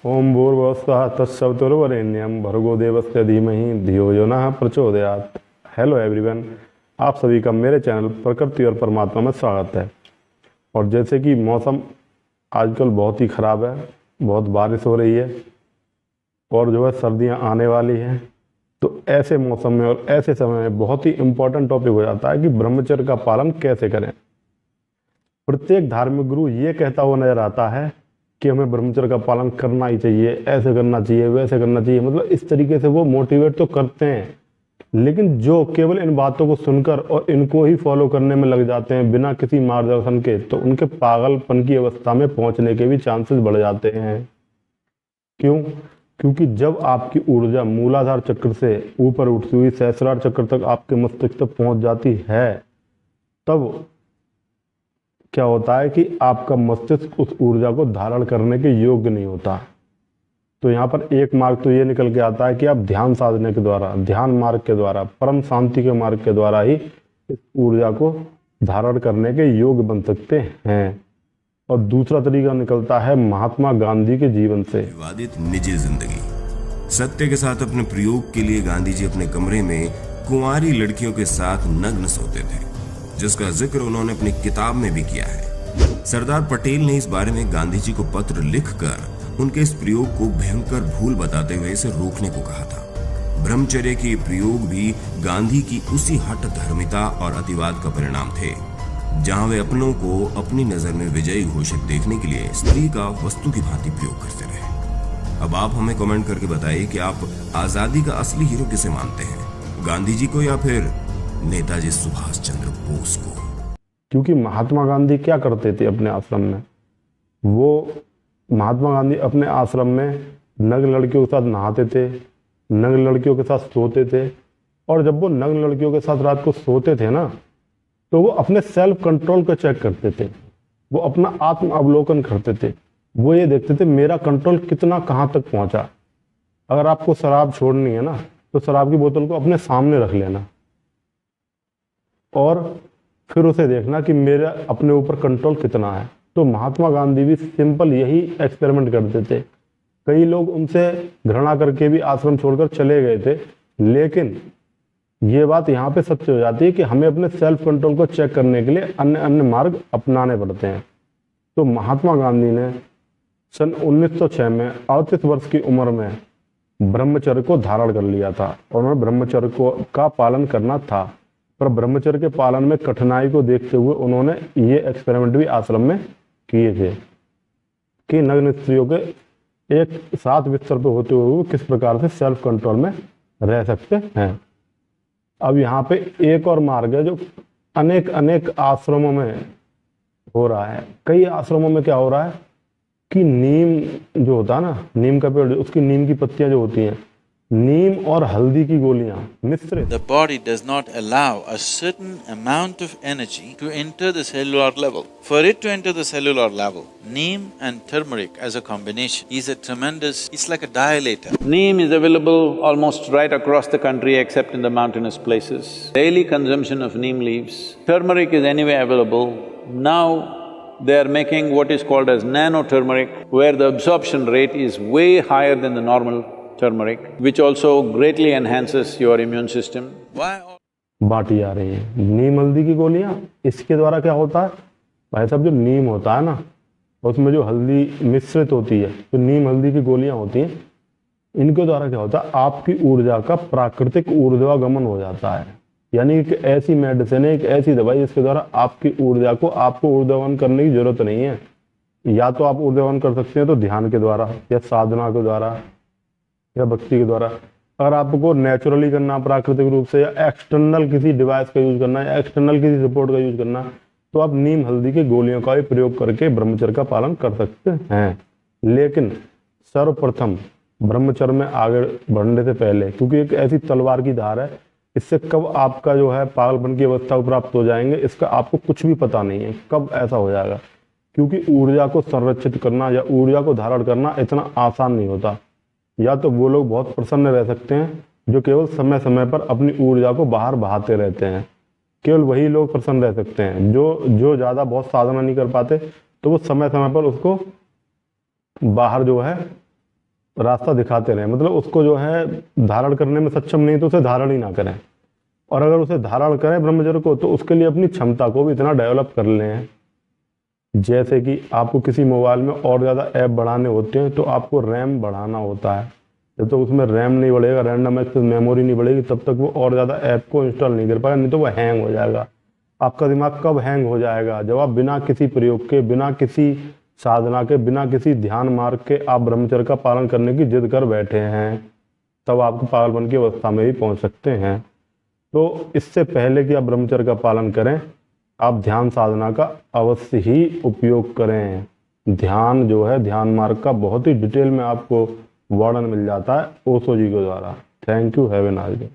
ओम भूर्भुवस्सुः तत्सवितुर्वरेण्यं भर्गो देवस्य धीमहि धियो यो नः प्रचोदयात्। हेलो एवरीवन, आप सभी का मेरे चैनल प्रकृति और परमात्मा में स्वागत है। और जैसे कि मौसम आजकल बहुत ही ख़राब है, बहुत बारिश हो रही है और जो है सर्दियां आने वाली हैं, तो ऐसे मौसम में और ऐसे समय में बहुत ही इम्पोर्टेंट टॉपिक हो जाता है कि ब्रह्मचर्य का पालन कैसे करें। प्रत्येक धार्मिक गुरु ये कहता हुआ नजर आता है कि हमें ब्रह्मचर्य का पालन करना ही चाहिए, ऐसे करना चाहिए, वैसे करना चाहिए। मतलब इस तरीके से वो मोटिवेट तो करते हैं, लेकिन जो केवल इन बातों को सुनकर और इनको ही फॉलो करने में लग जाते हैं बिना किसी मार्गदर्शन के, तो उनके पागलपन की अवस्था में पहुंचने के भी चांसेस बढ़ जाते हैं। क्यों? क्योंकि जब आपकी ऊर्जा मूलाधार चक्र से ऊपर उठती हुई सहस्रार चक्र तक आपके मस्तिष्क तक पहुंच जाती है, तब क्या होता है कि आपका मस्तिष्क उस ऊर्जा को धारण करने के योग्य नहीं होता। तो यहाँ पर एक मार्ग तो ये निकल के आता है कि आप ध्यान साधने के द्वारा, ध्यान मार्ग के द्वारा, परम शांति के मार्ग के द्वारा ही इस ऊर्जा को धारण करने के योग्य बन सकते हैं। और दूसरा तरीका निकलता है महात्मा गांधी के जीवन से। विवादित निजी जिंदगी। सत्य के साथ अपने प्रयोग के लिए गांधी जी अपने कमरे में कुंवारी लड़कियों के साथ नग्न सोते थे, जिसका जिक्र उन्होंने अपनी किताब में भी किया है। सरदार पटेल ने इस बारे में गांधी जी को पत्र लिखकर उनके इस प्रयोग को भयंकर भूल बताते हुए इसे रोकने को कहा था। ब्रह्मचर्य के प्रयोग भी गांधी की उसी हठ धर्मिता और अतिवाद का परिणाम थे, जहां वे अपनों को अपनी नजर में विजयी घोषित देखने के लिए स्त्री का वस्तु की भांति प्रयोग करते रहे। अब आप हमें कमेंट करके बताइए कि आप आजादी का असली हीरो किसे मानते हैं, गांधी जी को या फिर नेताजी सुभाष चंद्र बोस को। क्योंकि महात्मा गांधी क्या करते थे अपने आश्रम में, वो महात्मा गांधी अपने आश्रम में नग्न लड़कियों के साथ नहाते थे, नग्न लड़कियों के साथ सोते थे। और जब वो नग्न लड़कियों के साथ रात को सोते थे ना, तो वो अपने सेल्फ कंट्रोल को चेक करते थे, वो अपना आत्म अवलोकन करते थे। वो ये देखते थे मेरा कंट्रोल कितना कहाँ तक पहुंचा। अगर आपको शराब छोड़नी है ना, तो शराब की बोतल को अपने सामने रख लेना और फिर उसे देखना कि मेरा अपने ऊपर कंट्रोल कितना है। तो महात्मा गांधी भी सिंपल यही एक्सपेरिमेंट करते थे। कई लोग उनसे घृणा करके भी आश्रम छोड़कर चले गए थे, लेकिन ये बात यहाँ पे सत्य हो जाती है कि हमें अपने सेल्फ कंट्रोल को चेक करने के लिए अन्य अन्य मार्ग अपनाने पड़ते हैं। तो महात्मा गांधी ने सन 1906 में 38 वर्ष की उम्र में ब्रह्मचर्य को धारण कर लिया था और उन्हें ब्रह्मचर्य का पालन करना था। पर ब्रह्मचर्य के पालन में कठिनाई को देखते हुए उन्होंने ये एक्सपेरिमेंट भी आश्रम में किए थे कि नग्न स्त्रियों के एक साथ बिस्तर पर होते हुए वो किस प्रकार से सेल्फ कंट्रोल में रह सकते हैं। अब यहाँ पे एक और मार्ग है जो अनेक अनेक आश्रमों में हो रहा है। कई आश्रमों में क्या हो रहा है कि नीम जो होता है ना, नीम का पेड़, उसकी नीम की पत्तियां जो होती हैं, नीम और हल्दी की गोलियां मिश्रित। The body does not allow a certain amount of energy to enter the cellular level. For it to enter the cellular level, neem and turmeric as a combination is a tremendous… it's like a dilator. Neem is available almost right across the country except in the mountainous places. Daily consumption of neem leaves. Turmeric is anyway available. Now they are making what is called as nano turmeric, where the absorption rate is way higher than the normal turmeric, which also greatly enhances your immune system. Why? बांटी जा रही है नीम हल्दी की गोलियां। इसके द्वारा क्या होता है भाई साहब, जो नीम होता है ना, उसमें जो हल्दी मिश्रित होती है, जो नीम हल्दी की गोलियां होती हैं, इनके द्वारा क्या होता है, आपकी ऊर्जा का प्राकृतिक ऊर्ध्वागमन हो जाता है। यानी एक ऐसी मेडिसिन है, एक ऐसी दवाई जिसके द्वारा आपकी ऊर्जा को आपको ऊर्ध्वागमन करने की जरूरत नहीं है। या तो आप ऊर्ध्वागमन कर सकते हैं तो ध्यान के द्वारा या साधना के द्वारा या भक्ति के द्वारा। अगर आपको नेचुरली करना, प्राकृतिक रूप से, या एक्सटर्नल किसी डिवाइस का यूज करना है, या एक्सटर्नल किसी सपोर्ट का यूज करना, तो आप नीम हल्दी की गोलियों का भी प्रयोग करके ब्रह्मचर्य का पालन कर सकते हैं। लेकिन सर्वप्रथम ब्रह्मचर्य में आगे बढ़ने से पहले, क्योंकि एक ऐसी तलवार की धार है, इससे कब आपका जो है पागलपन की अवस्था को प्राप्त हो जाएंगे, इसका आपको कुछ भी पता नहीं है कब ऐसा हो जाएगा। क्योंकि ऊर्जा को संरक्षित करना या ऊर्जा को धारण करना इतना आसान नहीं होता। या तो वो लोग बहुत प्रसन्न रह सकते हैं जो केवल समय समय पर अपनी ऊर्जा को बाहर बहाते रहते हैं, केवल वही लोग प्रसन्न रह सकते हैं। जो ज़्यादा बहुत साधना नहीं कर पाते, तो वो समय समय पर उसको बाहर जो है रास्ता दिखाते रहें, मतलब उसको जो है धारण करने में सक्षम नहीं तो उसे धारण ही ना करें, और अगर उसे धारण करें ब्रह्मचर्य को तो उसके लिए अपनी क्षमता को भी इतना डेवलप कर लें। जैसे कि आपको किसी मोबाइल में और ज़्यादा ऐप बढ़ाने होते हैं तो आपको रैम बढ़ाना होता है। जब तक उसमें रैम नहीं बढ़ेगा, रैंडम एक्सेस मेमोरी नहीं बढ़ेगी, तब तक वो और ज़्यादा ऐप को इंस्टॉल नहीं कर पाएगा, नहीं तो वो हैंग हो जाएगा। आपका दिमाग कब हैंग हो जाएगा? जब आप बिना किसी प्रयोग के, बिना किसी साधना के, बिना किसी ध्यान मार्ग के आप ब्रह्मचर्य का पालन करने की जिद कर बैठे हैं, तब आपको पागलपन की अवस्था में भी पहुंच सकते हैं। तो इससे पहले कि आप ब्रह्मचर्य का पालन करें, आप ध्यान साधना का अवश्य ही उपयोग करें। ध्यान जो है, ध्यान मार्ग का बहुत ही डिटेल में आपको वर्णन मिल जाता है ओशो जी के द्वारा। Thank you, have a nice day.